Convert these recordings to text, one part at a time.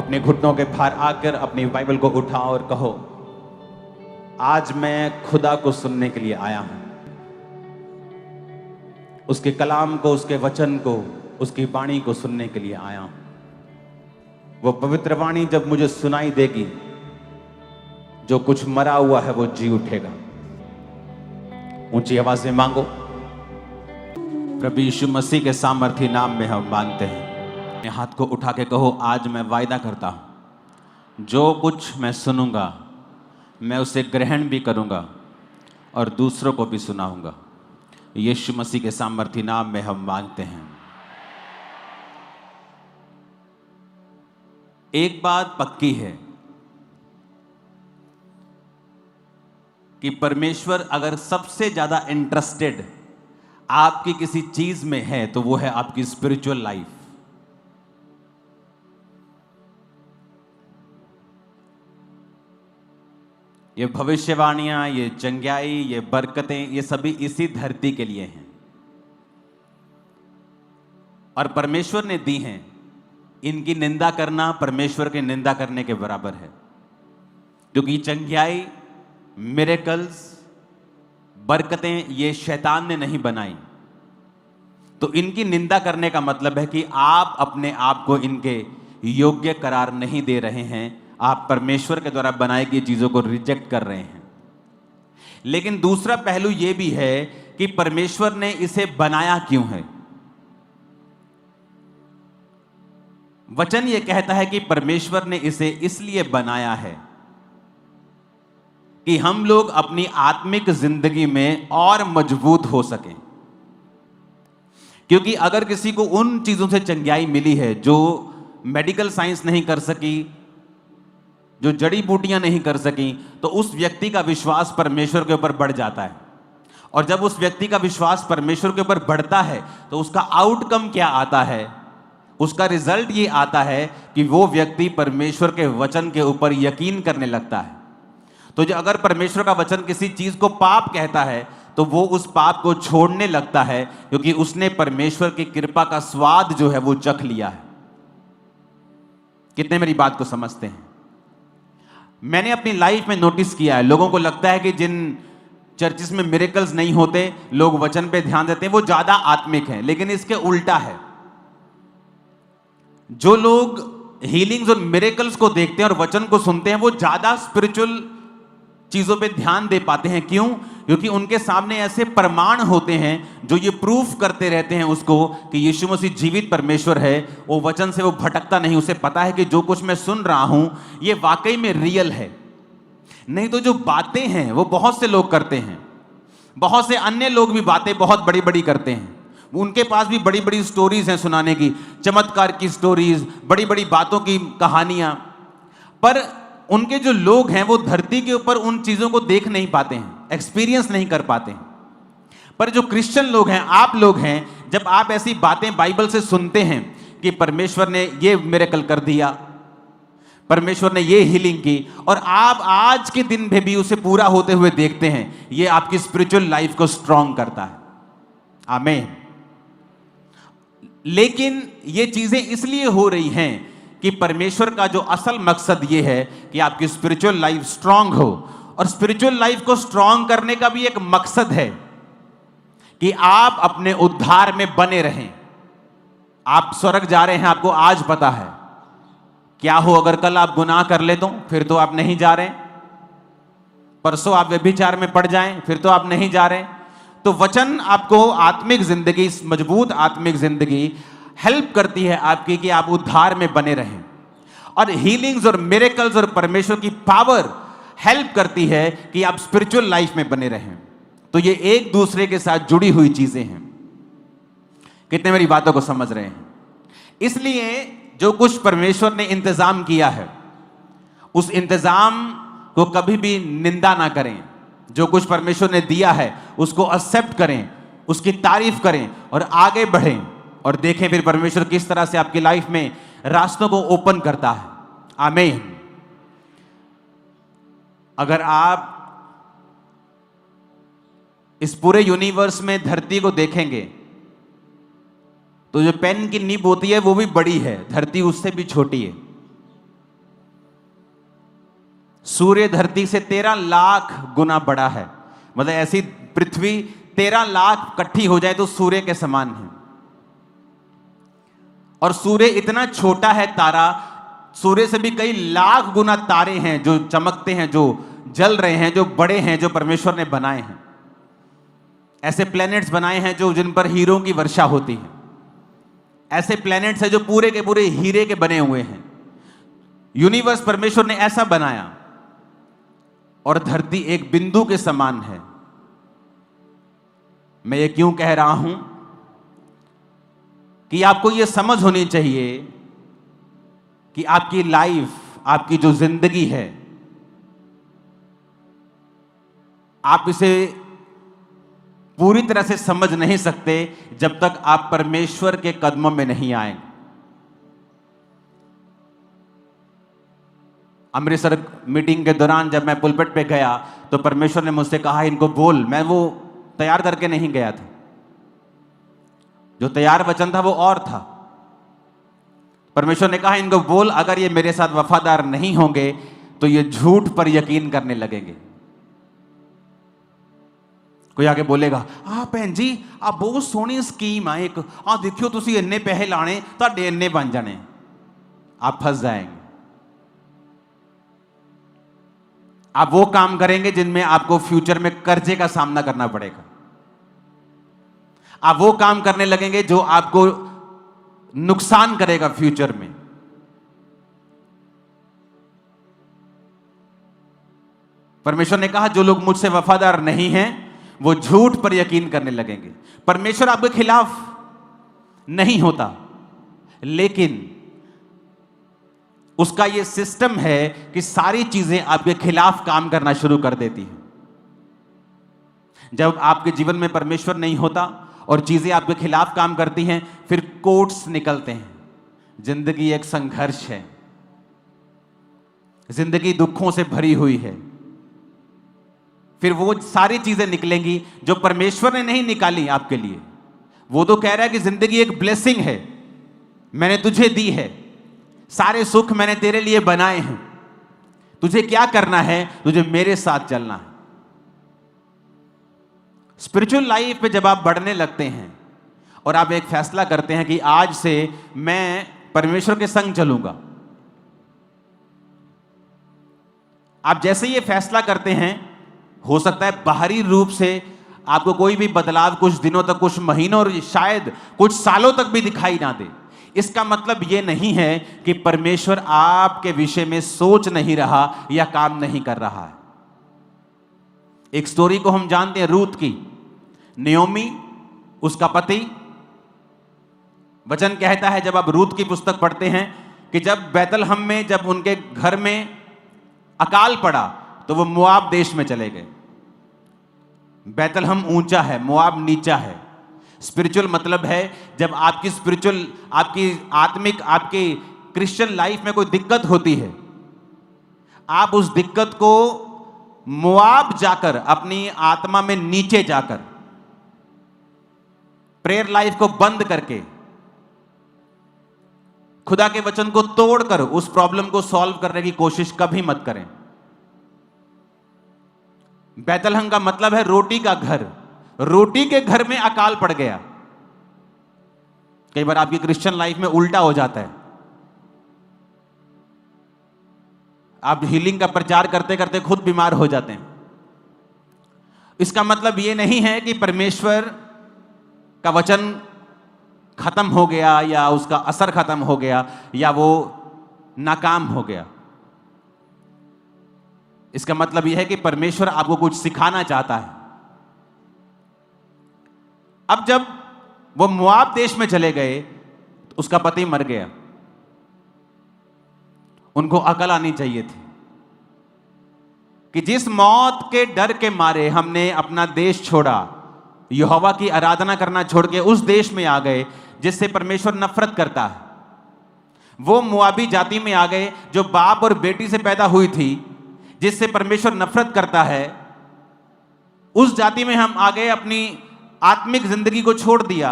अपने घुटनों के भार आकर अपनी बाइबल को उठाओ और कहो, आज मैं खुदा को सुनने के लिए आया हूं। उसके कलाम को, उसके वचन को, उसकी वाणी को सुनने के लिए आया हूं। वो पवित्र वाणी जब मुझे सुनाई देगी, जो कुछ मरा हुआ है वो जी उठेगा। ऊंची आवाज में मांगो। प्रभु यीशु मसीह के सामर्थी नाम में हम मांगते हैं। अपने हाथ को उठा के कहो, आज मैं वायदा करता हूं, जो कुछ मैं सुनूंगा मैं उसे ग्रहण भी करूंगा और दूसरों को भी सुनाऊंगा। यीशु मसीह के सामर्थी नाम में हम मांगते हैं। एक बात पक्की है कि परमेश्वर अगर सबसे ज्यादा इंटरेस्टेड आपकी किसी चीज में है तो वो है आपकी स्पिरिचुअल लाइफ। ये भविष्यवाणियां, ये चंगाई, ये बरकतें, ये सभी इसी धरती के लिए हैं और परमेश्वर ने दी हैं। इनकी निंदा करना परमेश्वर की निंदा करने के बराबर है, क्योंकि चंगाई, मिरेकल्स, बरकतें ये शैतान ने नहीं बनाई। तो इनकी निंदा करने का मतलब है कि आप अपने आप को इनके योग्य करार नहीं दे रहे हैं। आप परमेश्वर के द्वारा बनाई गई चीजों को रिजेक्ट कर रहे हैं। लेकिन दूसरा पहलू यह भी है कि परमेश्वर ने इसे बनाया क्यों है। वचन यह कहता है कि परमेश्वर ने इसे इसलिए बनाया है कि हम लोग अपनी आत्मिक जिंदगी में और मजबूत हो सकें। क्योंकि अगर किसी को उन चीजों से चंगाई मिली है जो मेडिकल साइंस नहीं कर सकी, जो जड़ी बूटियां नहीं कर सकी, तो उस व्यक्ति का विश्वास परमेश्वर के ऊपर बढ़ जाता है। और जब उस व्यक्ति का विश्वास परमेश्वर के ऊपर बढ़ता है तो उसका आउटकम क्या आता है? उसका रिजल्ट ये आता है कि वो व्यक्ति परमेश्वर के वचन के ऊपर यकीन करने लगता है। तो जो अगर परमेश्वर का वचन किसी चीज को पाप कहता है तो वो उस पाप को छोड़ने लगता है, क्योंकि उसने परमेश्वर की कृपा का स्वाद जो है वो चख लिया है। कितने मेरी बात को समझते हैं? मैंने अपनी लाइफ में नोटिस किया है, लोगों को लगता है कि जिन चर्चिस में मिरेकल्स नहीं होते, लोग वचन पे ध्यान देते हैं, वो ज्यादा आत्मिक हैं। लेकिन इसके उल्टा है। जो लोग हीलिंग्स और मिरेकल्स को देखते हैं और वचन को सुनते हैं, वो ज्यादा स्पिरिचुअल चीजों पे ध्यान दे पाते हैं। क्यों? क्योंकि उनके सामने ऐसे प्रमाण होते हैं जो ये प्रूफ करते रहते हैं उसको कि यीशु मसीह जीवित परमेश्वर है। वो वचन से वो भटकता नहीं। उसे पता है कि जो कुछ मैं सुन रहा हूं ये वाकई में रियल है। नहीं तो जो बातें हैं वो बहुत से लोग करते हैं, बहुत से अन्य लोग भी बातें बहुत बड़ी बड़ी करते हैं। उनके पास भी बड़ी बड़ी स्टोरीज हैं सुनाने की, चमत्कार की स्टोरीज, बड़ी बड़ी बातों की कहानियां। पर उनके जो लोग हैं वो धरती के ऊपर उन चीजों को देख नहीं पाते हैं, एक्सपीरियंस नहीं कर पाते हैं। पर जो क्रिश्चियन लोग हैं, आप लोग हैं, जब आप ऐसी बातें बाइबल से सुनते हैं कि परमेश्वर ने ये मिरेकल कर दिया, परमेश्वर ने ये हीलिंग की, और आप आज के दिन में भी उसे पूरा होते हुए देखते हैं, ये आपकी स्पिरिचुअल लाइफ को स्ट्रांग करता है। आमीन। लेकिन ये चीजें इसलिए हो रही हैं कि परमेश्वर का जो असल मकसद ये है कि आपकी स्पिरिचुअल लाइफ स्ट्रांग हो। और स्पिरिचुअल लाइफ को स्ट्रांग करने का भी एक मकसद है कि आप अपने उद्धार में बने रहें। आप स्वर्ग जा रहे हैं, आपको आज पता है। क्या हो अगर कल आप गुनाह कर ले तो फिर तो आप नहीं जा रहे। परसों आप व्यभिचार में पड़ जाएं, फिर तो आप नहीं जा रहे। तो वचन आपको आत्मिक जिंदगी, मजबूत आत्मिक जिंदगी हेल्प करती है आपकी कि आप उद्धार में बने रहें। और हीलिंग्स और मिरेकल्स और परमेश्वर की पावर हेल्प करती है कि आप स्पिरिचुअल लाइफ में बने रहें। तो ये एक दूसरे के साथ जुड़ी हुई चीजें हैं। कितने मेरी बातों को समझ रहे हैं? इसलिए जो कुछ परमेश्वर ने इंतजाम किया है उस इंतजाम को कभी भी निंदा ना करें। जो कुछ परमेश्वर ने दिया है उसको एक्सेप्ट करें, उसकी तारीफ करें और आगे बढ़ें और देखें फिर परमेश्वर किस तरह से आपकी लाइफ में रास्तों को ओपन करता है। आमीन। अगर आप इस पूरे यूनिवर्स में धरती को देखेंगे तो जो पेन की नीब होती है वो भी बड़ी है, धरती उससे भी छोटी है। सूर्य धरती से 13 लाख गुना बड़ा है। मतलब ऐसी पृथ्वी 13 लाख इकट्ठी हो जाए तो सूर्य के समान है। और सूर्य इतना छोटा है तारा, सूर्य से भी कई लाख गुना तारे हैं जो चमकते हैं, जो जल रहे हैं, जो बड़े हैं, जो परमेश्वर ने बनाए हैं। ऐसे प्लैनेट्स बनाए हैं जो जिन पर हीरों की वर्षा होती है। ऐसे प्लैनेट्स हैं जो पूरे के पूरे हीरे के बने हुए हैं। यूनिवर्स परमेश्वर ने ऐसा बनाया, और धरती एक बिंदु के समान है। मैं ये क्यों कह रहा हूं कि आपको ये समझ होनी चाहिए कि आपकी लाइफ, आपकी जो जिंदगी है, आप इसे पूरी तरह से समझ नहीं सकते जब तक आप परमेश्वर के कदमों में नहीं आएंगे। अमृतसर मीटिंग के दौरान जब मैं पुलपिट पे गया तो परमेश्वर ने मुझसे कहा इनको बोल। मैं वो तैयार करके नहीं गया था, जो तैयार वचन था वो और था। परमेश्वर ने कहा इनको बोल, अगर ये मेरे साथ वफादार नहीं होंगे तो ये झूठ पर यकीन करने लगेंगे। कोई आगे बोलेगा भैन जी आ बहुत सोहनी स्कीम है एक, देखियो तुसी इन्ने पैसे लाने तुहाडे इन्ने बन जाने। आप फंस जाएंगे। आप वो काम करेंगे जिनमें आपको फ्यूचर में कर्जे का सामना करना पड़ेगा। आप वो काम करने लगेंगे जो आपको नुकसान करेगा फ्यूचर में। परमेश्वर ने कहा जो लोग मुझसे वफादार नहीं हैं वो झूठ पर यकीन करने लगेंगे। परमेश्वर आपके खिलाफ नहीं होता, लेकिन उसका यह सिस्टम है कि सारी चीजें आपके खिलाफ काम करना शुरू कर देती हैं। जब आपके जीवन में परमेश्वर नहीं होता और चीजें आपके खिलाफ काम करती हैं, फिर कोट्स निकलते हैं। जिंदगी एक संघर्ष है, जिंदगी दुखों से भरी हुई है। फिर वो सारी चीजें निकलेंगी जो परमेश्वर ने नहीं निकाली आपके लिए। वो तो कह रहा है कि जिंदगी एक ब्लेसिंग है, मैंने तुझे दी है, सारे सुख मैंने तेरे लिए बनाए हैं, तुझे क्या करना है, तुझे मेरे साथ चलना है। स्पिरिचुअल लाइफ में जब आप बढ़ने लगते हैं और आप एक फैसला करते हैं कि आज से मैं परमेश्वर के संग चलूंगा, आप जैसे ये फैसला करते हैं, हो सकता है बाहरी रूप से आपको कोई भी बदलाव कुछ दिनों तक, कुछ महीनों और शायद कुछ सालों तक भी दिखाई ना दे। इसका मतलब यह नहीं है कि परमेश्वर आपके विषय में सोच नहीं रहा या काम नहीं कर रहा है। एक स्टोरी को हम जानते हैं, रूत की। नियोमी, उसका पति। वचन कहता है जब आप रूत की पुस्तक पढ़ते हैं कि जब बैतलहम में, जब उनके घर में अकाल पड़ा तो वो मोआब देश में चले गए। बैतलहम ऊंचा है, मोआब नीचा है। स्पिरिचुअल मतलब है जब आपकी स्पिरिचुअल, आपकी आत्मिक, आपकी क्रिश्चियन लाइफ में कोई दिक्कत होती है, आप उस दिक्कत को मोआब जाकर, अपनी आत्मा में नीचे जाकर, प्रेयर लाइफ को बंद करके, खुदा के वचन को तोड़कर उस प्रॉब्लम को सॉल्व करने की कोशिश कभी मत करें। बैतलहम का मतलब है रोटी का घर। रोटी के घर में अकाल पड़ गया। कई बार आपकी क्रिश्चियन लाइफ में उल्टा हो जाता है। आप हीलिंग का प्रचार करते करते खुद बीमार हो जाते हैं। इसका मतलब यह नहीं है कि परमेश्वर का वचन खत्म हो गया या उसका असर खत्म हो गया या वो नाकाम हो गया। इसका मतलब यह है कि परमेश्वर आपको कुछ सिखाना चाहता है। अब जब वो मोआब देश में चले गए तो उसका पति मर गया। उनको अकल आनी चाहिए थी कि जिस मौत के डर के मारे हमने अपना देश छोड़ा, यहोवा की आराधना करना छोड़ के उस देश में आ गए जिससे परमेश्वर नफरत करता है। वो मोआबी जाति में आ गए जो बाप और बेटी से पैदा हुई थी, जिससे परमेश्वर नफरत करता है। उस जाति में हम आ गए, अपनी आत्मिक जिंदगी को छोड़ दिया।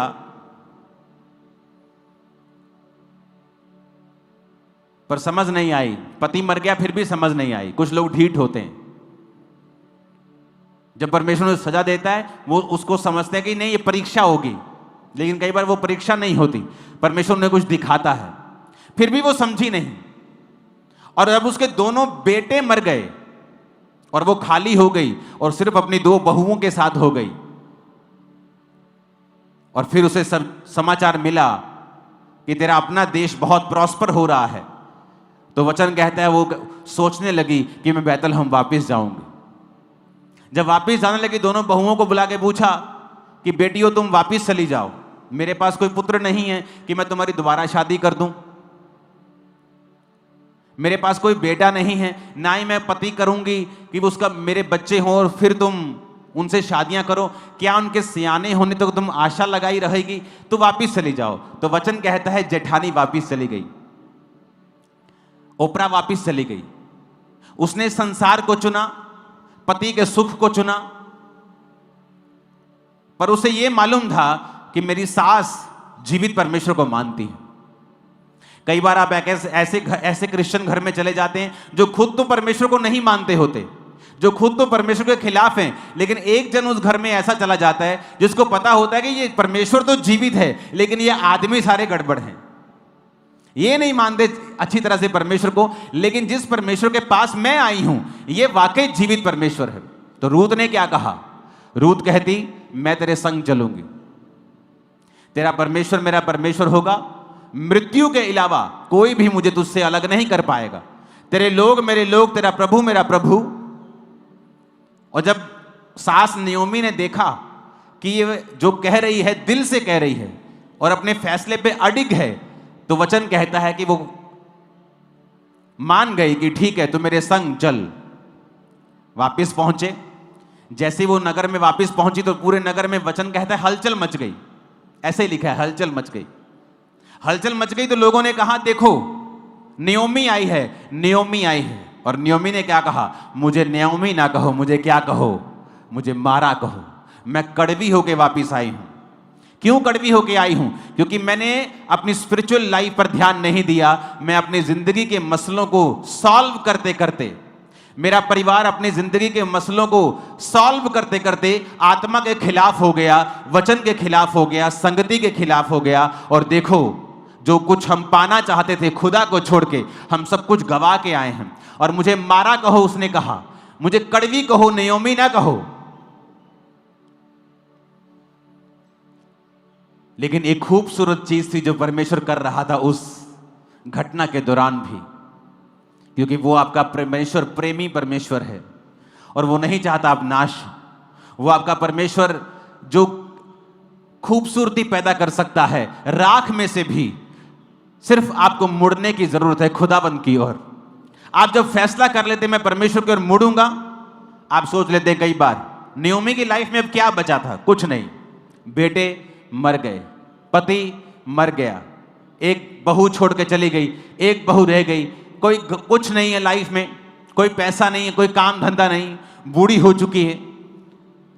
पर समझ नहीं आई। पति मर गया फिर भी समझ नहीं आई। कुछ लोग ढीठ होते हैं, जब परमेश्वर उन्हें सजा देता है वो उसको समझते हैं कि नहीं ये परीक्षा होगी, लेकिन कई बार वो परीक्षा नहीं होती, परमेश्वर उन्हें कुछ दिखाता है, फिर भी वो समझी नहीं। और जब उसके दोनों बेटे मर गए और वो खाली हो गई और सिर्फ अपनी 2 बहुओं के साथ हो गई, और फिर उसे समाचार मिला कि तेरा अपना देश बहुत प्रॉस्पर हो रहा है, तो वचन कहता है वो सोचने लगी कि मैं बैतलहम वापस जाऊंगी। जब वापस जाने लगी, दोनों बहुओं को बुला के पूछा कि बेटियों तुम वापस चली जाओ, मेरे पास कोई पुत्र नहीं है कि मैं तुम्हारी दोबारा शादी कर दूं, मेरे पास कोई बेटा नहीं है, ना ही मैं पति करूंगी कि उसका मेरे बच्चे हों और फिर तुम उनसे शादियां करो, क्या उनके सियाने होने तक तो तुम आशा लगाई रहेगी, तो वापिस चली जाओ। तो वचन कहता है जेठानी वापिस चली गई, ओपरा वापिस चली गई। उसने संसार को चुना, पति के सुख को चुना, पर उसे यह मालूम था कि मेरी सास जीवित परमेश्वर को मानती है। कई बार आप ऐसे क्रिश्चियन घर में चले जाते हैं जो खुद तो परमेश्वर को नहीं मानते होते, जो खुद तो परमेश्वर के खिलाफ हैं, लेकिन एक जन उस घर में ऐसा चला जाता है जिसको पता होता है कि ये परमेश्वर तो जीवित है लेकिन ये आदमी सारे गड़बड़ हैं, ये नहीं मानते अच्छी तरह से परमेश्वर को, लेकिन जिस परमेश्वर के पास मैं आई हूं ये वाकई जीवित परमेश्वर है। तो रूत ने क्या कहा? रूत कहती मैं तेरे संग चलूंगी, तेरा परमेश्वर मेरा परमेश्वर होगा, मृत्यु के अलावा कोई भी मुझे तुझसे अलग नहीं कर पाएगा, तेरे लोग मेरे लोग, तेरा प्रभु मेरा प्रभु। और जब सास नयोमी ने देखा कि ये जो कह रही है दिल से कह रही है और अपने फैसले पे अडिग है, तो वचन कहता है कि वो मान गई कि ठीक है तू मेरे संग चल। वापिस पहुंचे, जैसे वो नगर में वापिस पहुंची तो पूरे नगर में वचन कहता है हलचल मच गई, ऐसे ही लिखा है हलचल मच गई। हलचल मच गई तो लोगों ने कहा देखो नयोमी आई है, नयोमी आई है। और नयोमी ने क्या कहा? मुझे नयोमी ना कहो, मुझे क्या कहो? मुझे मारा कहो, मैं कड़वी होके वापिस आई हूं। क्यों कड़वी होके आई हूं? क्योंकि मैंने अपनी स्पिरिचुअल लाइफ पर ध्यान नहीं दिया, मैं अपनी जिंदगी के मसलों को सॉल्व करते करते, मेरा परिवार अपनी जिंदगी के मसलों को सॉल्व करते करते आत्मा के खिलाफ हो गया, वचन के खिलाफ हो गया, संगति के खिलाफ हो गया। और देखो जो कुछ हम पाना चाहते थे खुदा को छोड़ के हम सब कुछ गवा के आए हैं। और मुझे मारा कहो उसने कहा, मुझे कड़वी कहो, नयोमी ना कहो। लेकिन एक खूबसूरत चीज थी जो परमेश्वर कर रहा था उस घटना के दौरान भी, क्योंकि वो आपका परमेश्वर प्रेमी परमेश्वर है और वो नहीं चाहता आप नाश। वो आपका परमेश्वर जो खूबसूरती पैदा कर सकता है राख में से भी, सिर्फ आपको मुड़ने की जरूरत है खुदाबंद की ओर। आप जब फैसला कर लेते मैं परमेश्वर की ओर मुड़ूंगा, आप सोच लेते कई बार नयोमी की लाइफ में अब क्या बचा था? कुछ नहीं, बेटे मर गए, पति मर गया, एक बहू छोड़ के चली गई, एक बहू रह गई, कोई कुछ नहीं है लाइफ में, कोई पैसा नहीं है, कोई काम धंधा नहीं, बूढ़ी हो चुकी है,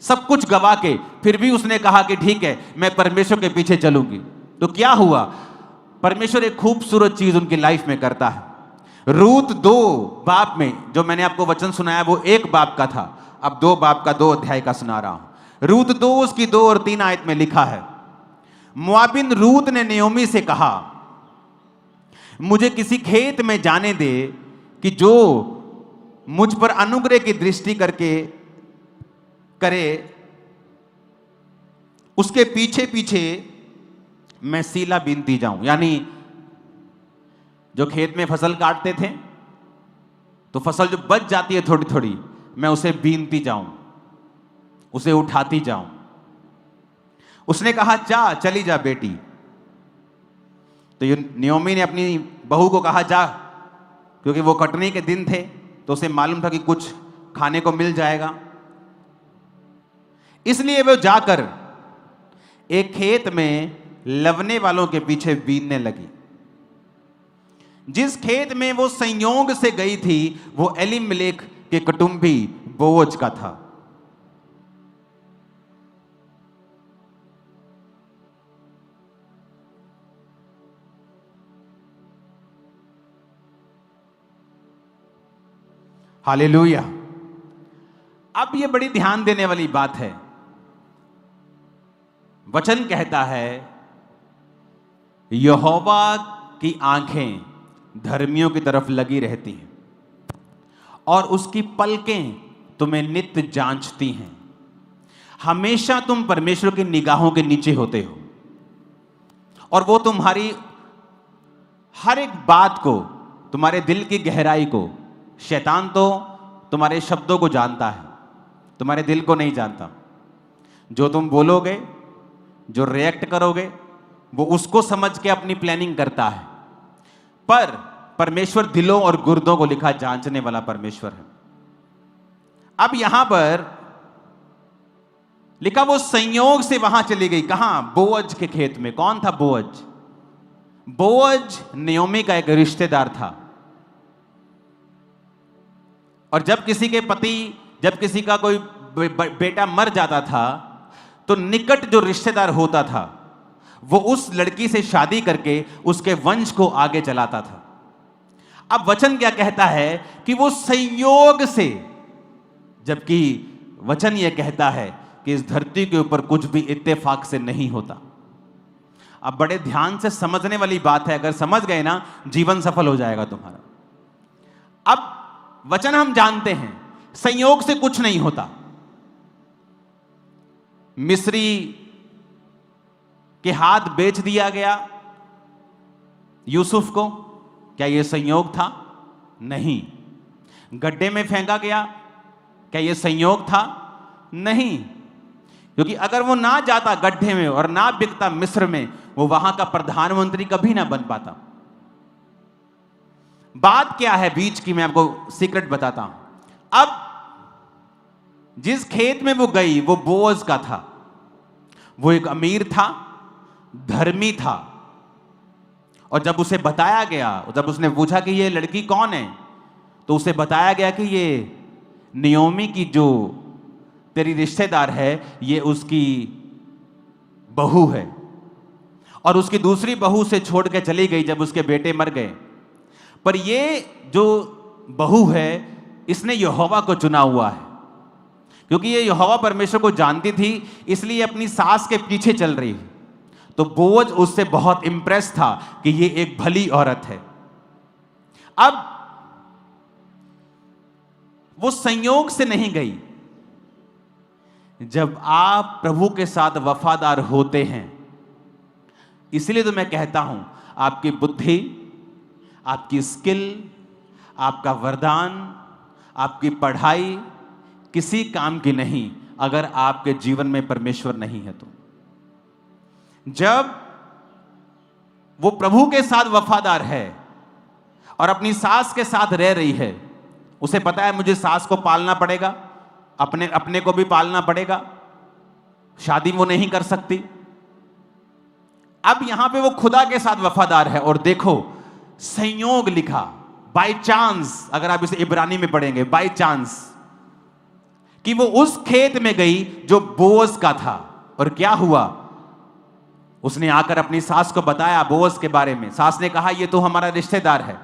सब कुछ गवा के फिर भी उसने कहा कि ठीक है मैं परमेश्वर के पीछे चलूंगी। तो क्या हुआ? परमेश्वर एक खूबसूरत चीज उनकी लाइफ में करता है। रूत 2 बाप में जो मैंने आपको वचन सुनाया वो 1 बाप का था, अब 2 बाप का 2 अध्याय का सुना रहा हूं। रूत 2 उसकी 2 और 3 आयत में लिखा है, मोआबिन रूत ने नयोमी से कहा मुझे किसी खेत में जाने दे कि जो मुझ पर अनुग्रह की दृष्टि करके करे, उसके पीछे पीछे मैं सीला बीनती जाऊं। यानी जो खेत में फसल काटते थे तो फसल जो बच जाती है थोड़ी थोड़ी, मैं उसे बीनती जाऊं, उसे उठाती जाऊं। उसने कहा जा, चली जा बेटी। तो नयोमी ने अपनी बहू को कहा जा, क्योंकि वो कटनी के दिन थे तो उसे मालूम था कि कुछ खाने को मिल जाएगा। इसलिए वो जाकर एक खेत में लवने वालों के पीछे बीनने लगी। जिस खेत में वो संयोग से गई थी वो एलीमेलेक के कुटुंबी बोअज का था। हालेलुया। अब ये बड़ी ध्यान देने वाली बात है। वचन कहता है यहोवा की आंखें धर्मियों की तरफ लगी रहती हैं और उसकी पलकें तुम्हें नित्य जांचती हैं। हमेशा तुम परमेश्वर की निगाहों के नीचे होते हो और वो तुम्हारी हर एक बात को, तुम्हारे दिल की गहराई को, शैतान तो तुम्हारे शब्दों को जानता है, तुम्हारे दिल को नहीं जानता। जो तुम बोलोगे, जो रिएक्ट करोगे, वो उसको समझ के अपनी प्लानिंग करता है। पर परमेश्वर दिलों और गुर्दों को लिखा जांचने वाला परमेश्वर है। अब यहां पर लिखा वो संयोग से वहां चली गई। कहां? बोअज के खेत में। कौन था बोअज? बोअज नयोमी का एक रिश्तेदार था। और जब किसी के पति, जब किसी का कोई बेटा मर जाता था तो निकट जो रिश्तेदार होता था वो उस लड़की से शादी करके उसके वंश को आगे चलाता था। अब वचन क्या कहता है कि वो संयोग से, जबकि वचन यह कहता है कि इस धरती के ऊपर कुछ भी इत्तेफाक से नहीं होता। अब बड़े ध्यान से समझने वाली बात है। अगर समझ गए ना, जीवन सफल हो जाएगा तुम्हारा। अब वचन हम जानते हैं संयोग से कुछ नहीं होता। मिस्री के हाथ बेच दिया गया यूसुफ को, क्या यह संयोग था? नहीं। गड्ढे में फेंका गया, क्या यह संयोग था? नहीं। क्योंकि अगर वो ना जाता गड्ढे में और ना बिकता मिस्र में, वो वहां का प्रधानमंत्री कभी ना बन पाता। बात क्या है बीच की, मैं आपको सीक्रेट बताता हूं। अब जिस खेत में वो गई वो बोअज का था। वो एक अमीर था, धर्मी था। और जब उसे बताया गया, जब उसने पूछा कि ये लड़की कौन है, तो उसे बताया गया कि ये नयोमी की जो तेरी रिश्तेदार है, ये उसकी बहू है। और उसकी दूसरी बहू से छोड़ के चली गई जब उसके बेटे मर गए। पर ये जो बहू है, इसने यहोवा को चुना हुआ है। क्योंकि ये यहोवा परमेश्वर को जानती थी, इसलिए अपनी सास के पीछे चल रही है। तो बोअज उससे बहुत इंप्रेस था कि ये एक भली औरत है। अब वो संयोग से नहीं गई। जब आप प्रभु के साथ वफादार होते हैं, इसलिए तो मैं कहता हूं, आपकी बुद्धि, आपकी स्किल, आपका वरदान, आपकी पढ़ाई किसी काम की नहीं अगर आपके जीवन में परमेश्वर नहीं है तो। जब वो प्रभु के साथ वफादार है और अपनी सास के साथ रह रही है, उसे पता है मुझे सास को पालना पड़ेगा, अपने को भी पालना पड़ेगा, शादी वो नहीं कर सकती। अब यहां पे वो खुदा के साथ वफादार है। और देखो संयोग लिखा, बाय चांस, अगर आप इसे इब्रानी में पढ़ेंगे, बाय चांस, कि वो उस खेत में गई जो बोअज का था। और क्या हुआ? उसने आकर अपनी सास को बताया बोअज के बारे में। सास ने कहा ये तो हमारा रिश्तेदार है।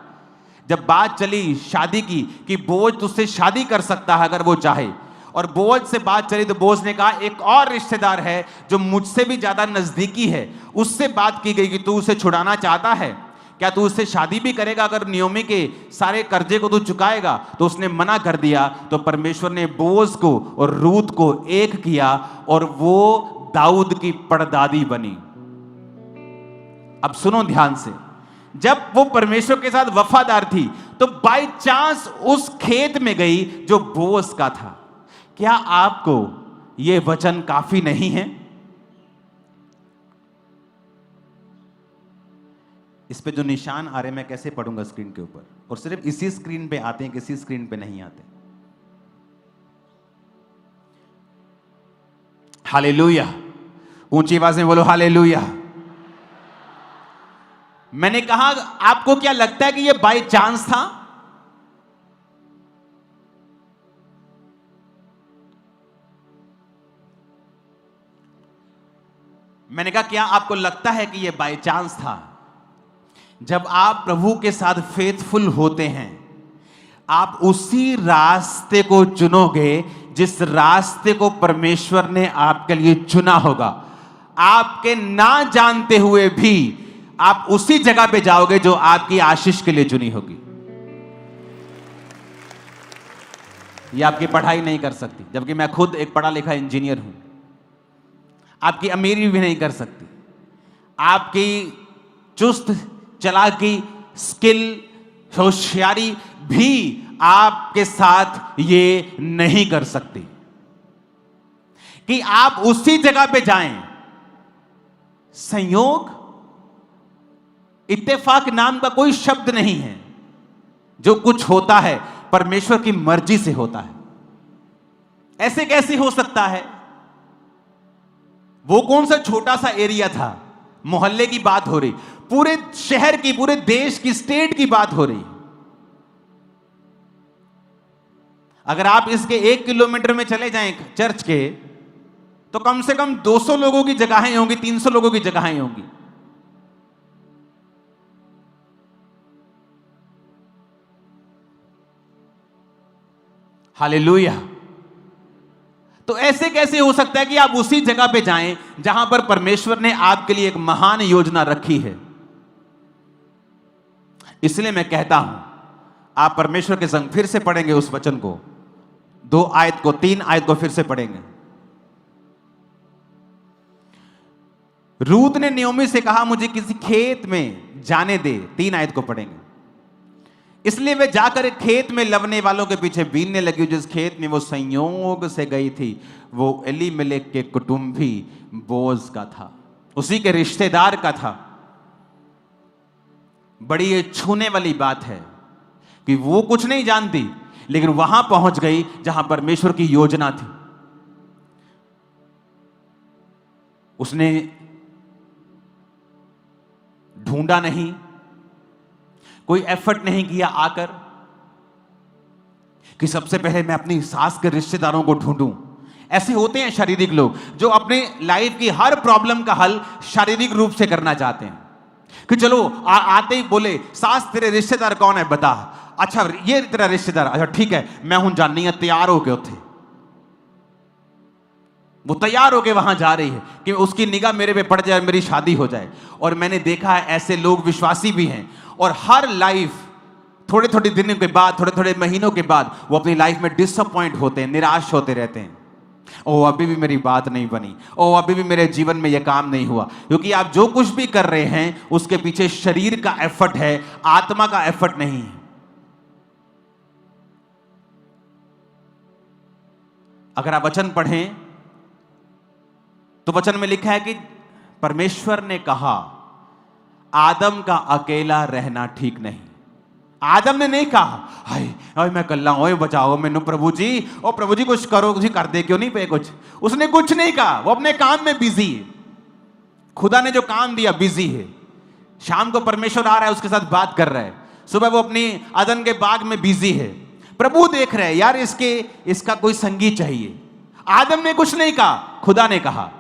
जब बात चली शादी की कि बोअज तुझसे शादी कर सकता है अगर वो चाहे, और बोअज से बात चली तो बोअज ने कहा एक और रिश्तेदार है जो मुझसे भी ज्यादा नजदीकी है, उससे बात की गई कि तू उसे छुड़ाना चाहता है, क्या तू उससे शादी भी करेगा? अगर नयोमी के सारे कर्जे को तू चुकाएगा। तो उसने मना कर दिया। तो परमेश्वर ने बोअज को और रूत को एक किया और वो दाऊद की परदादी बनी। अब सुनो ध्यान से, जब वो परमेश्वर के साथ वफादार थी तो बाय चांस उस खेत में गई जो बोअज का था। क्या आपको यह वचन काफी नहीं है? इस पे जो निशान आ रहे मैं कैसे पढ़ूंगा स्क्रीन के ऊपर? और सिर्फ इसी स्क्रीन पे आते हैं, किसी स्क्रीन पे नहीं आते। हालेलुया। ऊंची आवाज में बोलो हालेलुया। मैंने कहा आपको क्या लगता है कि यह बाय चांस था? मैंने कहा क्या आपको लगता है कि यह बाय चांस था? जब आप प्रभु के साथ फेथफुल होते हैं, आप उसी रास्ते को चुनोगे जिस रास्ते को परमेश्वर ने आपके लिए चुना होगा। आपके ना जानते हुए भी आप उसी जगह पे जाओगे जो आपकी आशीष के लिए चुनी होगी। ये आपकी पढ़ाई नहीं कर सकती, जबकि मैं खुद एक पढ़ा लिखा इंजीनियर हूं। आपकी अमीरी भी नहीं कर सकती, आपकी चुस्त चालाकी, स्किल, होशियारी भी आपके साथ ये नहीं कर सकती कि आप उसी जगह पे जाएं। संयोग, इत्तेफाक नाम का कोई शब्द नहीं है। जो कुछ होता है परमेश्वर की मर्जी से होता है। ऐसे कैसे हो सकता है? वो कौन सा छोटा सा एरिया था, मोहल्ले की बात हो रही, पूरे शहर की, पूरे देश की, स्टेट की बात हो रही। अगर आप इसके 1 किलोमीटर में चले जाएं चर्च के, तो कम से कम 200 लोगों की जगहें होंगी, 300 लोगों की जगहें होंगी। हालेलुया। तो ऐसे कैसे हो सकता है कि आप उसी जगह पे जाएं जहां पर परमेश्वर ने आपके लिए एक महान योजना रखी है? इसलिए मैं कहता हूं, आप परमेश्वर के संग फिर से पढ़ेंगे उस वचन को, 2 आयत को, 3 आयत को फिर से पढ़ेंगे। रूत ने नयोमी से कहा, मुझे किसी खेत में जाने दे। 3 आयत को पढ़ेंगे। इसलिए वे जाकर एक खेत में लवने वालों के पीछे बीनने लगी। जिस खेत में वो संयोग से गई थी वो एलीमेलेक के कुटुंबी बोज का था, उसी के रिश्तेदार का था। बड़ी ये छूने वाली बात है कि वो कुछ नहीं जानती, लेकिन वहां पहुंच गई जहां परमेश्वर की योजना थी। उसने ढूंढा नहीं, कोई एफर्ट नहीं किया आकर कि सबसे पहले मैं अपनी सास के रिश्तेदारों को ढूंढूं। ऐसे होते हैं शारीरिक लोग जो अपने लाइफ की हर प्रॉब्लम का हल शारीरिक रूप से करना चाहते हैं कि चलो आते ही बोले, सास तेरे रिश्तेदार कौन है बता। अच्छा ये तेरा रिश्तेदार, अच्छा ठीक है मैं हूं जाननी है, तैयार हो गए थे। वो तैयार होके वहां जा रही है कि उसकी निगाह मेरे पे पड़ जाए, मेरी शादी हो जाए। और मैंने देखा है ऐसे लोग विश्वासी भी हैं, और हर लाइफ थोड़े थोड़े दिनों के बाद, थोड़े थोड़े महीनों के बाद वो अपनी लाइफ में डिसअपॉइंट होते हैं, निराश होते रहते हैं। ओ अभी भी मेरी बात नहीं बनी, ओ अभी भी मेरे जीवन में यह काम नहीं हुआ। क्योंकि आप जो कुछ भी कर रहे हैं उसके पीछे शरीर का एफर्ट है, आत्मा का एफर्ट नहीं है। अगर आप वचन पढ़ें तो वचन में लिखा है कि परमेश्वर ने कहा आदम का अकेला रहना ठीक नहीं। आदम ने नहीं कहा हाय हाय मैं कल्ला हूं, बचाओ मैनू प्रभु जी, ओ प्रभु जी कुछ करो, कुछ कर दे, क्यों नहीं पे कुछ। उसने कुछ नहीं कहा, वो अपने काम में बिजी है। खुदा ने जो काम दिया बिजी है। शाम को परमेश्वर आ रहा है, उसके साथ बात कर रहा है। सुबह वो अपनी अदन के बाग में बिजी है। प्रभु देख रहे हैं यार इसका कोई संगी चाहिए। आदम ने कुछ नहीं कहा, खुदा ने कहा।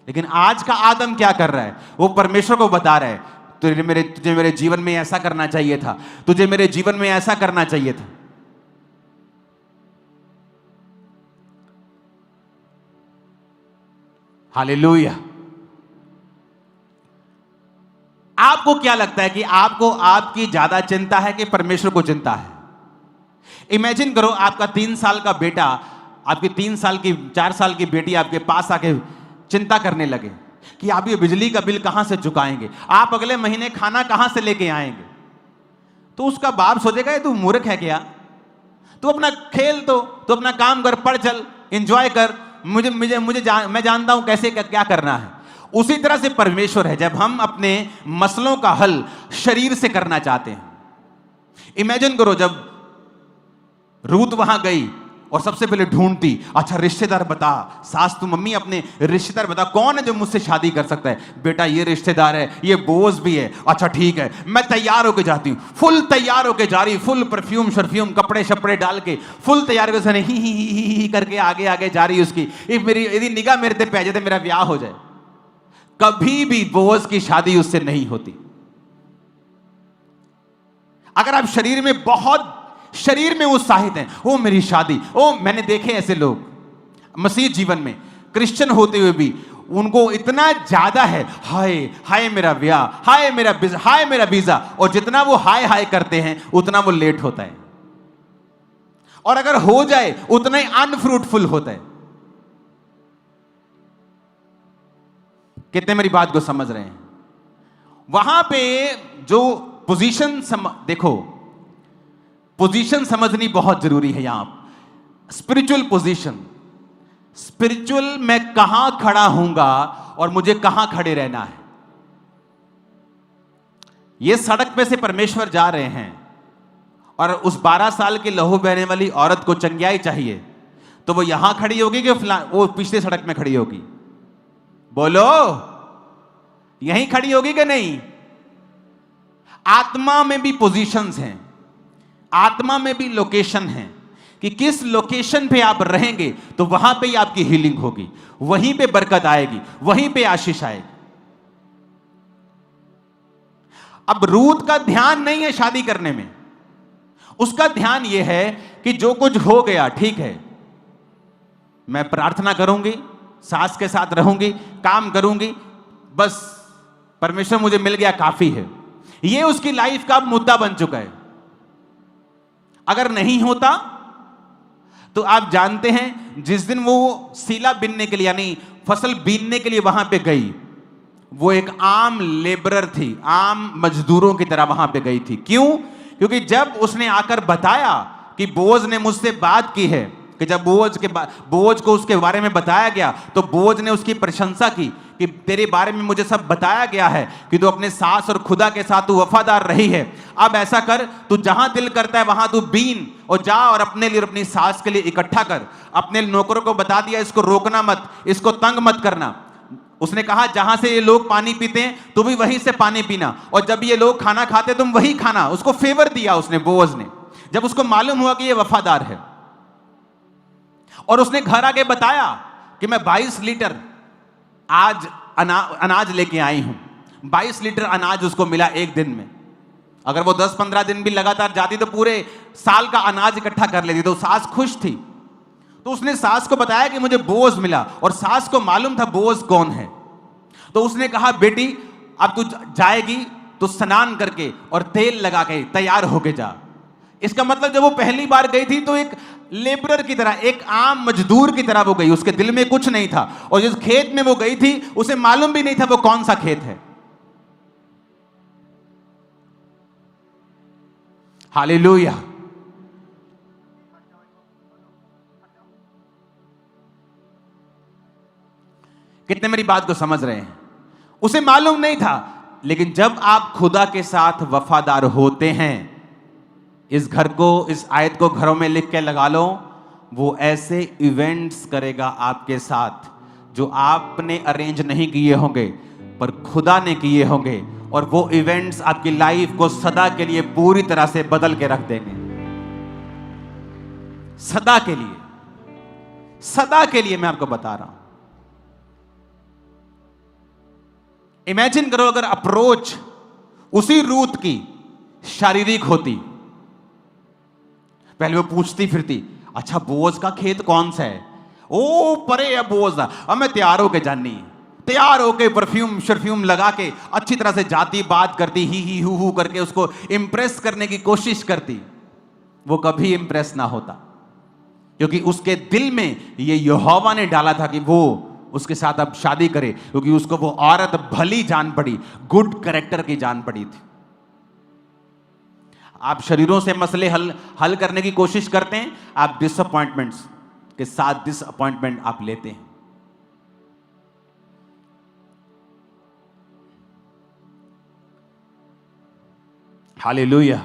लेकिन आज का आदम क्या कर रहा है? वो परमेश्वर को बता रहा है तुझे मेरे जीवन में ऐसा करना चाहिए था, तुझे मेरे जीवन में ऐसा करना चाहिए था। हालेलुया। आपको क्या लगता है कि आपको आपकी ज्यादा चिंता है कि परमेश्वर को चिंता है? इमेजिन करो आपका 3 साल का बेटा, आपकी 3 साल की 4 साल की बेटी आपके पास आके चिंता करने लगे कि आप ये बिजली का बिल कहां से चुकाएंगे, आप अगले महीने खाना कहां से लेके आएंगे। तो उसका बाप सोचेगा तू मूर्ख है क्या, तू अपना खेल, तो तू अपना काम कर, पढ़ चल, एंजॉय कर, मैं जानता हूं कैसे क्या करना है। उसी तरह से परमेश्वर है। जब हम अपने मसलों का हल शरीर से करना चाहते हैं, इमेजिन करो जब रूत वहां गई और सबसे पहले ढूंढती, अच्छा रिश्तेदार बता, सास तू मम्मी अपने रिश्तेदार बता कौन है जो मुझसे शादी कर सकता है। बेटा ये रिश्तेदार है, ये बोझ भी है, अच्छा ठीक है। मैं तैयार होके जाती हूँ, फुल तैयार होके जा रही, फुल परफ्यूम शर्फ्यूम कपड़े शपड़े डाल के फुल तैयार होकर ही करके आगे आगे जा रही उसकी। यदि निगाह मेरे पे जाए तो मेरा ब्याह हो जाए। कभी भी बोझ की शादी उससे नहीं होती। अगर आप शरीर में बहुत शरीर में उत्साहित हैं, ओ मेरी शादी, ओ मैंने देखे ऐसे लोग मसीह जीवन में क्रिश्चियन होते हुए भी उनको इतना ज्यादा है, हाय हाय मेरा ब्याह, हाय मेरा वीजा, और जितना वो हाय हाय करते हैं उतना वो लेट होता है, और अगर हो जाए उतना ही अनफ्रूटफुल होता है। कितने मेरी बात को समझ रहे हैं? वहां पे जो पोजीशन देखो, पोजीशन समझनी बहुत जरूरी है यहां। स्पिरिचुअल पोजीशन, स्पिरिचुअल मैं कहां खड़ा हूंगा और मुझे कहां खड़े रहना है। ये सड़क पे से परमेश्वर जा रहे हैं और उस 12 साल की लहू बहने वाली औरत को चंगियाई चाहिए, तो वो यहां खड़ी होगी कि वो पिछले सड़क में खड़ी होगी? बोलो, यहीं खड़ी होगी कि नहीं? आत्मा में भी पोजीशंस हैं, आत्मा में भी लोकेशन है कि किस लोकेशन पे आप रहेंगे तो वहां पे ही आपकी हीलिंग होगी, वहीं पे बरकत आएगी, वहीं पे आशीष आएगी। अब रूत का ध्यान नहीं है शादी करने में, उसका ध्यान यह है कि जो कुछ हो गया ठीक है, मैं प्रार्थना करूंगी, सास के साथ रहूंगी, काम करूंगी, बस परमेश्वर मुझे मिल गया काफी है। यह उसकी लाइफ का मुद्दा बन चुका है। अगर नहीं होता तो आप जानते हैं, जिस दिन वो सीला बीनने के लिए यानी फसल बीनने के लिए वहां पे गई, वो एक आम लेबरर थी, आम मजदूरों की तरह वहां पे गई थी। क्यों? क्योंकि जब उसने आकर बताया कि बोअज ने मुझसे बात की है, कि जब बोअज को उसके बारे में बताया गया तो बोअज ने उसकी प्रशंसा की कि तेरे बारे में मुझे सब बताया गया है कि तू अपने सास और खुदा के साथ तू वफादार रही है। अब ऐसा कर, तू जहां दिल करता है वहां तू बीन और जा और अपने लिए और अपनी सास के लिए इकट्ठा कर। अपने नौकरों को बता दिया, इसको रोकना मत, इसको तंग मत करना। उसने कहा जहां से ये लोग पानी पीते हैं तू भी वहीं से पानी पीना, और जब ये लोग खाना खाते तुम वही खाना। उसको फेवर दिया उसने, बोअज ने, जब उसको मालूम हुआ कि ये वफादार है। और उसने घर आके बताया कि मैं 22 लीटर आज अनाज लेके आई हूं। 22 लीटर अनाज उसको मिला एक दिन में। अगर वो 10-15 दिन भी लगातार जाती तो पूरे साल का अनाज इकट्ठा कर लेती। तो सास खुश थी, तो उसने सास को बताया कि मुझे बोअज मिला, और सास को मालूम था बोअज कौन है। तो उसने कहा बेटी अब तू जाएगी तो स्नान करके और तेल लगा के तैयार होके जा। इसका मतलब जब वो पहली बार गई थी तो एक लेबरर की तरह, एक आम मजदूर की तरह वो गई। उसके दिल में कुछ नहीं था, और जिस खेत में वो गई थी उसे मालूम भी नहीं था वो कौन सा खेत है। हालेलुया। कितने मेरी बात को समझ रहे हैं? उसे मालूम नहीं था, लेकिन जब आप खुदा के साथ वफादार होते हैं, इस घर को, इस आयत को घरों में लिख के लगा लो, वो ऐसे इवेंट्स करेगा आपके साथ जो आपने अरेंज नहीं किए होंगे पर खुदा ने किए होंगे, और वो इवेंट्स आपकी लाइफ को सदा के लिए पूरी तरह से बदल के रख देंगे। सदा के लिए, सदा के लिए मैं आपको बता रहा हूं। इमेजिन करो अगर अप्रोच उसी रूत की शारीरिक होती। पहले वो पूछती फिरती, अच्छा बोअज का खेत कौन सा है? ओ परे है बोअज। अब मैं तैयार होके जानी, तैयार होके परफ्यूम शर्फ्यूम लगा के अच्छी तरह से जाती, बात करती, ही हु करके उसको इंप्रेस करने की कोशिश करती। वो कभी इंप्रेस ना होता, क्योंकि उसके दिल में ये यहोवा ने डाला था कि वो उसके साथ अब शादी करे, क्योंकि उसको वो औरत भली जान पड़ी, गुड कैरेक्टर की जान पड़ी थी। आप शरीरों से मसले हल करने की कोशिश करते हैं, आप डिसअपॉइंटमेंट्स के साथ डिसअपॉइंटमेंट आप लेते हैं। हालेलुया।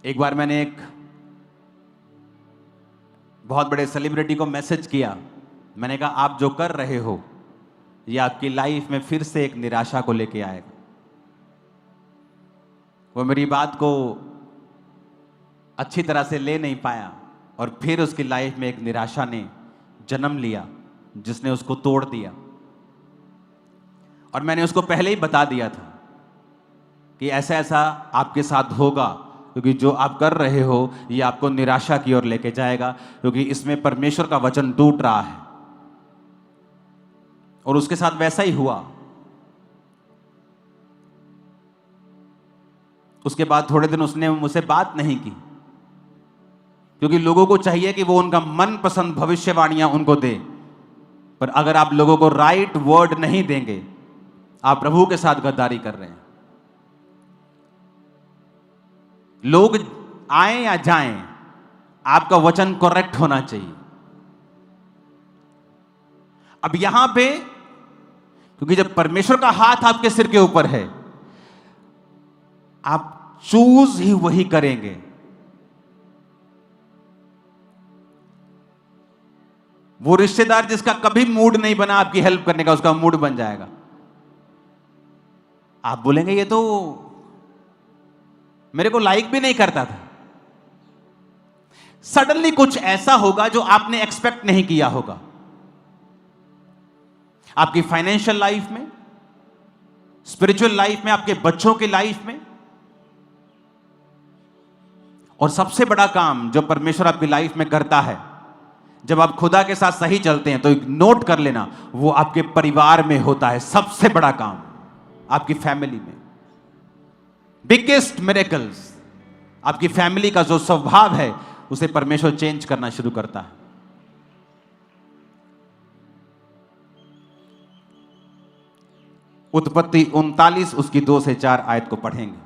एक बार मैंने एक बहुत बड़े सेलिब्रिटी को मैसेज किया। मैंने कहा आप जो कर रहे हो ये आपकी लाइफ में फिर से एक निराशा को लेके आएगा। वो मेरी बात को अच्छी तरह से ले नहीं पाया, और फिर उसकी लाइफ में एक निराशा ने जन्म लिया जिसने उसको तोड़ दिया। और मैंने उसको पहले ही बता दिया था कि ऐसा ऐसा आपके साथ होगा, क्योंकि जो आप कर रहे हो ये आपको निराशा की ओर लेके जाएगा, क्योंकि इसमें परमेश्वर का वचन टूट रहा है। और उसके साथ वैसा ही हुआ। उसके बाद थोड़े दिन उसने मुझसे बात नहीं की, क्योंकि लोगों को चाहिए कि वो उनका मनपसंद भविष्यवाणियां उनको दे। पर अगर आप लोगों को राइट वर्ड नहीं देंगे, आप प्रभु के साथ गद्दारी कर रहे हैं। लोग आए या जाएं, आपका वचन करेक्ट होना चाहिए। अब यहां पे, क्योंकि जब परमेश्वर का हाथ आपके सिर के ऊपर है, आप चूज ही वही करेंगे। वो रिश्तेदार जिसका कभी मूड नहीं बना आपकी हेल्प करने का, उसका मूड बन जाएगा। आप बोलेंगे ये तो मेरे को लाइक भी नहीं करता था। सडनली कुछ ऐसा होगा जो आपने एक्सपेक्ट नहीं किया होगा। आपकी फाइनेंशियल लाइफ में, स्पिरिचुअल लाइफ में, आपके बच्चों की लाइफ में। और सबसे बड़ा काम जो परमेश्वर आपकी लाइफ में करता है, जब आप खुदा के साथ सही चलते हैं, तो एक नोट कर लेना, वो आपके परिवार में होता है। सबसे बड़ा काम आपकी फैमिली में। बिगेस्ट मिरेकल्स आपकी फैमिली का जो स्वभाव है, उसे परमेश्वर चेंज करना शुरू करता है। उत्पत्ति 39 उसकी 2 से 4 आयत को पढ़ेंगे।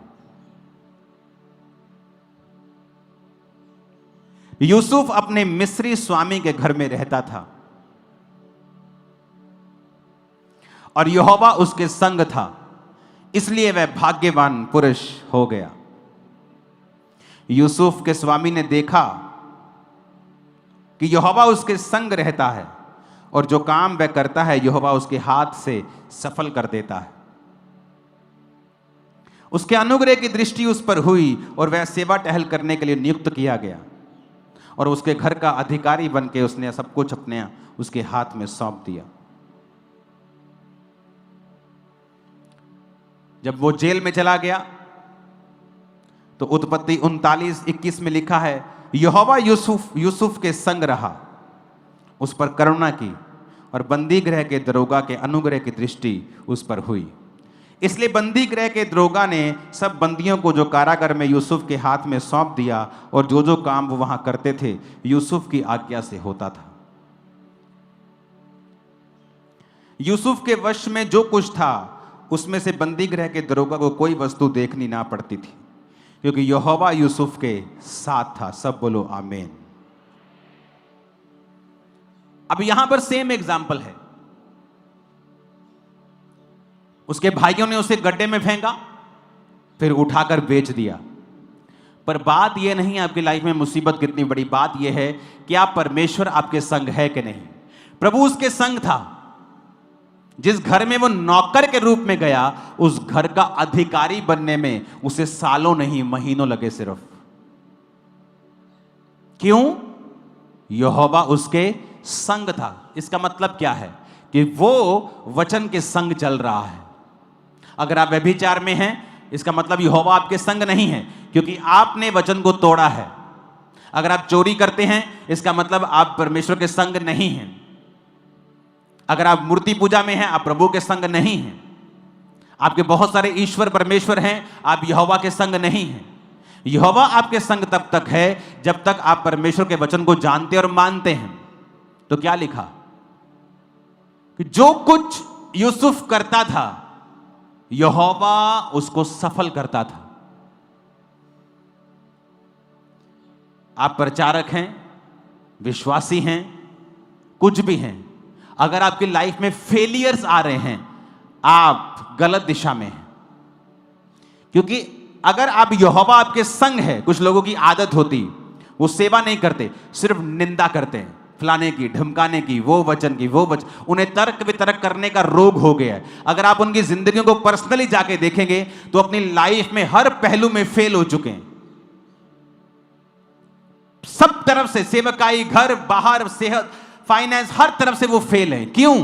यूसुफ अपने मिस्री स्वामी के घर में रहता था और यहोवा उसके संग था, इसलिए वह भाग्यवान पुरुष हो गया। यूसुफ के स्वामी ने देखा कि यहोवा उसके संग रहता है और जो काम वह करता है यहोवा उसके हाथ से सफल कर देता है। उसके अनुग्रह की दृष्टि उस पर हुई और वह सेवा टहल करने के लिए नियुक्त किया गया और उसके घर का अधिकारी बनके उसने सब कुछ अपने उसके हाथ में सौंप दिया। जब वो जेल में चला गया तो उत्पत्ति 39:21 में लिखा है, यहोवा यूसुफ के संग रहा, उस पर करुणा की और बंदी गृह के दरोगा के अनुग्रह की दृष्टि उस पर हुई। इसलिए बंदी गृह के दरोगा ने सब बंदियों को जो कारागार में यूसुफ के हाथ में सौंप दिया और जो जो काम वो वहां करते थे यूसुफ की आज्ञा से होता था। यूसुफ के वश में जो कुछ था उसमें से बंदी गृह के दरोगा को कोई वस्तु देखनी ना पड़ती थी, क्योंकि यहोवा यूसुफ के साथ था। सब बोलो आमीन। अब यहां पर सेम एग्जाम्पल है। उसके भाइयों ने उसे गड्ढे में फेंका, फिर उठाकर बेच दिया। पर बात यह नहीं, आपकी लाइफ में मुसीबत कितनी बड़ी, बात यह है कि आप परमेश्वर आपके संग है कि नहीं। प्रभु उसके संग था। जिस घर में वो नौकर के रूप में गया, उस घर का अधिकारी बनने में उसे सालों नहीं महीनों लगे सिर्फ। क्यों? यहोवा उसके संग था। इसका मतलब क्या है कि वो वचन के संग चल रहा है। अगर आप व्यभिचार में हैं, इसका मतलब यहोवा आपके संग नहीं है, क्योंकि आपने वचन को तोड़ा है। अगर आप चोरी करते हैं, इसका मतलब आप परमेश्वर के संग नहीं हैं। अगर आप मूर्ति पूजा में हैं, आप प्रभु के संग नहीं हैं। आपके बहुत सारे ईश्वर परमेश्वर हैं, आप यहोवा के संग नहीं हैं। यहोवा आपके संग तब तक है जब तक आप परमेश्वर के वचन को जानते और मानते हैं। तो क्या लिखा कि जो कुछ यूसुफ करता था यहोवा उसको सफल करता था। आप प्रचारक हैं, विश्वासी हैं, कुछ भी हैं, अगर आपकी लाइफ में फेलियर्स आ रहे हैं, आप गलत दिशा में हैं। क्योंकि अगर आप यहोवा आपके संग है, कुछ लोगों की आदत होती, वो सेवा नहीं करते, सिर्फ निंदा करते हैं, फलाने की, ढमकाने की, वो वचन की, वो वचन। उन्हें तर्क वितर्क करने का रोग हो गया है। अगर आप उनकी जिंदगियों को पर्सनली जाके देखेंगे तो अपनी लाइफ में हर पहलू में फेल हो चुके हैं। सब तरफ से, सेवकाई, घर बाहर, सेहत, फाइनेंस, हर तरफ से वो फेल है। क्यों?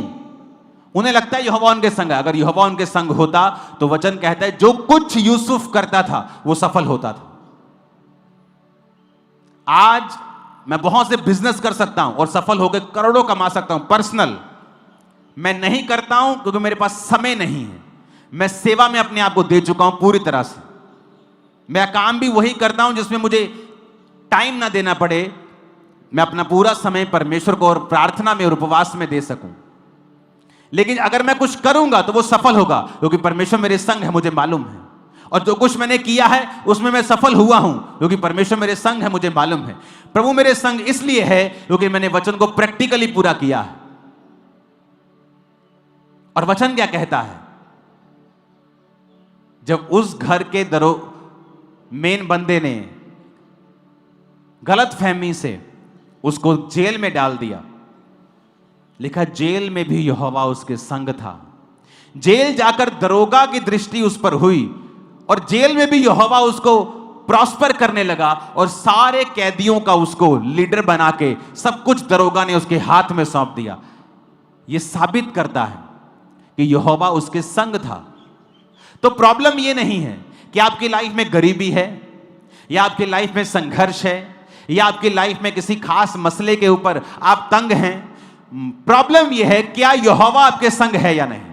उन्हें लगता है यहोवा उनके संग है। अगर यहोवा उनके संग होता तो वचन कहता है जो कुछ यूसुफ करता था वो सफल होता था। आज मैं बहुत से बिजनेस कर सकता हूं और सफल होकर करोड़ों कमा सकता हूं पर्सनल, मैं नहीं करता हूं क्योंकि मेरे पास समय नहीं है। मैं सेवा में अपने आप को दे चुका हूं पूरी तरह से। मैं काम भी वही करता हूं जिसमें मुझे टाइम ना देना पड़े, मैं अपना पूरा समय परमेश्वर को और प्रार्थना में और उपवास में दे सकूं। लेकिन अगर मैं कुछ करूंगा तो वो सफल होगा क्योंकि परमेश्वर मेरे संग है, मुझे मालूम है। और जो कुछ मैंने किया है उसमें मैं सफल हुआ हूं क्योंकि परमेश्वर मेरे संग है, मुझे मालूम है। प्रभु मेरे संग इसलिए है क्योंकि मैंने वचन को प्रैक्टिकली पूरा किया है। और वचन क्या कहता है? जब उस घर के मेन बंदे ने गलत फहमी से उसको जेल में डाल दिया, लिखा जेल में भी यहोवा उसके संग था। जेल जाकर दरोगा की दृष्टि उस पर हुई और जेल में भी यहोवा उसको प्रॉस्पर करने लगा और सारे कैदियों का उसको लीडर बना के सब कुछ दरोगा ने उसके हाथ में सौंप दिया। यह साबित करता है कि यहोवा उसके संग था। तो प्रॉब्लम यह नहीं है कि आपकी लाइफ में गरीबी है या आपकी लाइफ में संघर्ष है या आपकी लाइफ में किसी खास मसले के ऊपर आप तंग हैं। प्रॉब्लम यह है क्या यहोवा आपके संग है या नहीं।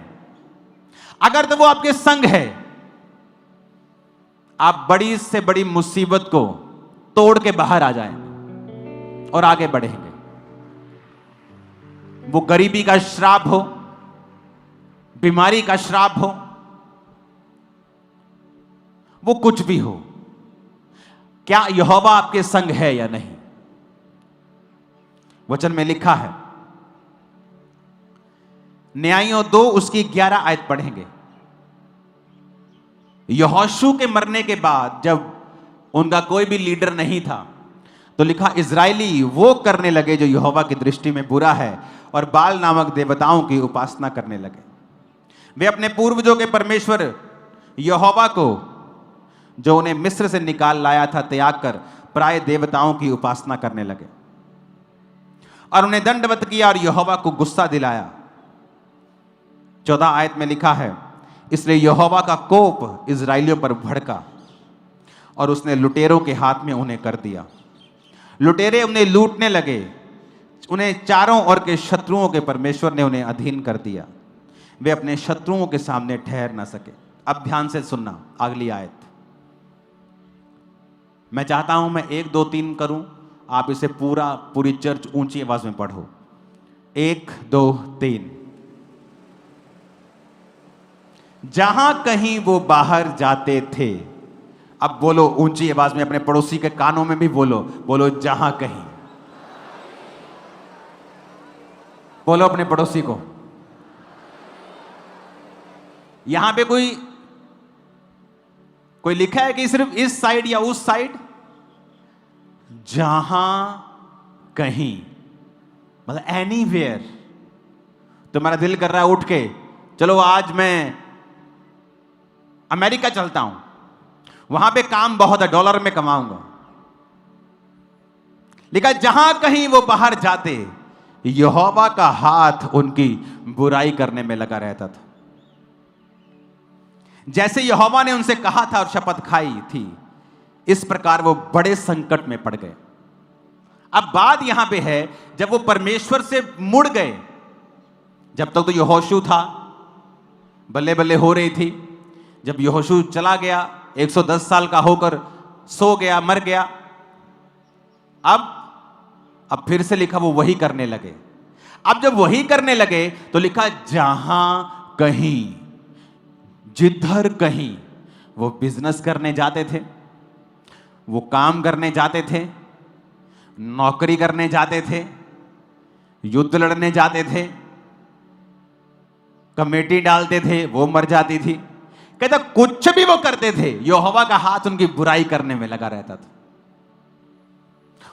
अगर तो वो आपके संग है, आप बड़ी से बड़ी मुसीबत को तोड़ के बाहर आ जाएंगे और आगे बढ़ेंगे। वो गरीबी का श्राप हो, बीमारी का श्राप हो, वो कुछ भी हो, क्या यहोवा आपके संग है या नहीं। वचन में लिखा है, न्यायियों 2 उसकी 11 आयत पढ़ेंगे। यहोशू के मरने के बाद जब उनका कोई भी लीडर नहीं था तो लिखा इजरायली वो करने लगे जो यहोवा की दृष्टि में बुरा है और बाल नामक देवताओं की उपासना करने लगे। वे अपने पूर्वजों के परमेश्वर यहोवा को जो उन्हें मिस्र से निकाल लाया था त्याग कर प्राय देवताओं की उपासना करने लगे और उन्हें दंडवत किया और यहोवा को गुस्सा दिलाया। 14 आयत में लिखा है, इसलिए यहोवा का कोप इजराइलियों पर भड़का और उसने लुटेरों के हाथ में उन्हें कर दिया। लुटेरे उन्हें लूटने लगे, उन्हें चारों ओर के शत्रुओं के परमेश्वर ने उन्हें अधीन कर दिया। वे अपने शत्रुओं के सामने ठहर ना सके। अब ध्यान से सुनना अगली आयत। मैं चाहता हूं मैं 1 2 3 करूं, आप इसे पूरी चर्च ऊंची आवाज में पढ़ो। 1 2 3। जहां कहीं वो बाहर जाते थे, अब बोलो ऊंची आवाज में, अपने पड़ोसी के कानों में भी बोलो जहां कहीं। बोलो अपने पड़ोसी को। यहां पे कोई लिखा है कि सिर्फ इस साइड या उस साइड? जहां कहीं मतलब एनीवेयर। तुम्हारा दिल कर रहा है उठ के चलो आज मैं अमेरिका चलता हूं, वहां पे काम बहुत है, डॉलर में कमाऊंगा। लिखा जहां कहीं वो बाहर जाते यहोवा का हाथ उनकी बुराई करने में लगा रहता था। जैसे यहोवा ने उनसे कहा था और शपथ खाई थी, इस प्रकार वो बड़े संकट में पड़ गए। अब बात यहां पे है जब वो परमेश्वर से मुड़ गए। जब तक तो यहोशू था, बल्ले बल्ले हो रही थी। जब यहोशू चला गया 110 साल का होकर सो गया, मर गया, अब फिर से लिखा वो वही करने लगे। अब जब वही करने लगे तो लिखा जहां कहीं, जिधर कहीं वो बिजनेस करने जाते थे, वो काम करने जाते थे, नौकरी करने जाते थे, युद्ध लड़ने जाते थे, कमेटी डालते थे, वो मर जाती थी। कहता कुछ भी वो करते थे यहोवा का हाथ उनकी बुराई करने में लगा रहता था।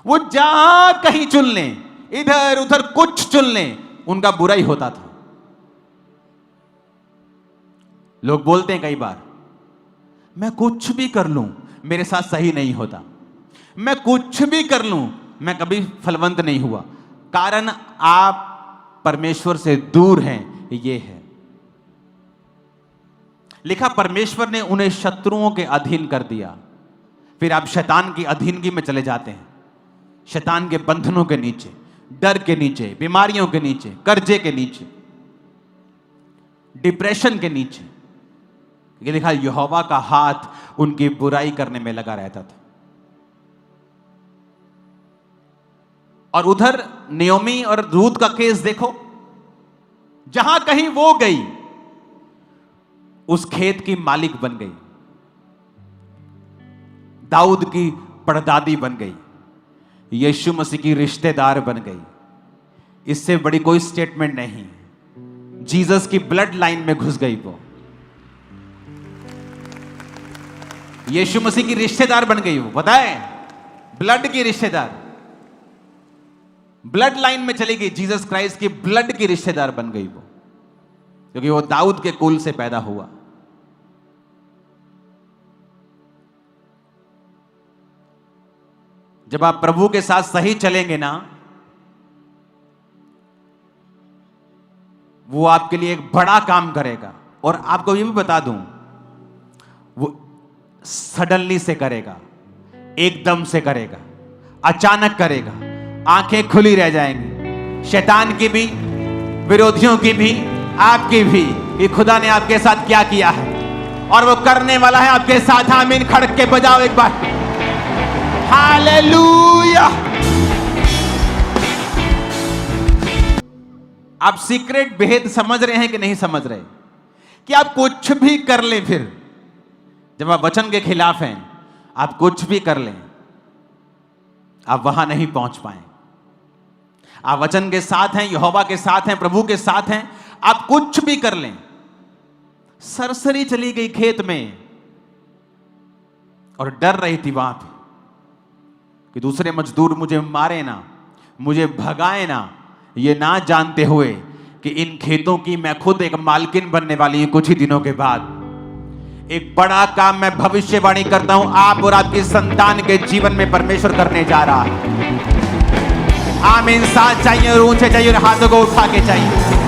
वो जहां कहीं चुन लें, इधर उधर कुछ चुन लें, उनका बुरा ही होता था। लोग बोलते हैं कई बार, मैं कुछ भी कर लूं मेरे साथ सही नहीं होता, मैं कुछ भी कर लूं मैं कभी फलवंत नहीं हुआ। कारण आप परमेश्वर से दूर हैं, ये है। लिखा परमेश्वर ने उन्हें शत्रुओं के अधीन कर दिया। फिर आप शैतान की अधीनगी में चले जाते हैं, शैतान के बंधनों के नीचे, डर के नीचे, बीमारियों के नीचे, कर्जे के नीचे, डिप्रेशन के नीचे। ये लिखा यहोवा का हाथ उनकी बुराई करने में लगा रहता था। और उधर नियोमी और रूत का केस देखो, जहां कहीं वो गई उस खेत की मालिक बन गई, दाऊद की परदादी बन गई, यीशु मसीह की रिश्तेदार बन गई। इससे बड़ी कोई स्टेटमेंट नहीं। जीसस की ब्लड लाइन में घुस गई वो, यीशु मसीह की रिश्तेदार बन गई वो। पता है, ब्लड की रिश्तेदार, ब्लड लाइन में चली गई, जीसस क्राइस्ट की ब्लड की रिश्तेदार बन गई वो, क्योंकि वो दाऊद के कुल से पैदा हुआ। जब आप प्रभु के साथ सही चलेंगे ना, वो आपके लिए एक बड़ा काम करेगा। और आपको ये भी बता दूं, वो सडनली से करेगा, एकदम से करेगा, अचानक करेगा। आंखें खुली रह जाएंगी, शैतान की भी, विरोधियों की भी, आपकी भी, कि खुदा ने आपके साथ क्या किया है और वो करने वाला है आपके साथ। आमीन खड़क के बजाओ एक बार, हालेलुया। आप सीक्रेट भेद समझ रहे हैं कि नहीं समझ रहे? कि आप कुछ भी कर लें, फिर जब आप वचन के खिलाफ हैं, आप कुछ भी कर लें, आप वहां नहीं पहुंच पाए। आप वचन के साथ हैं, यहोवा के साथ हैं, प्रभु के साथ हैं, आप कुछ भी कर लें। सरसरी चली गई खेत में और डर रही थी वहां पे कि दूसरे मजदूर मुझे मारे ना, मुझे भगाए ना, ये ना जानते हुए कि इन खेतों की मैं खुद एक मालकिन बनने वाली हूं कुछ ही दिनों के बाद। एक बड़ा काम मैं भविष्यवाणी करता हूं आप और आपकी संतान के जीवन में परमेश्वर करने जा रहा है। आमीन। साथ चाहिए और ऊंचे चाहिए और हाथों को उठा के चाहिए।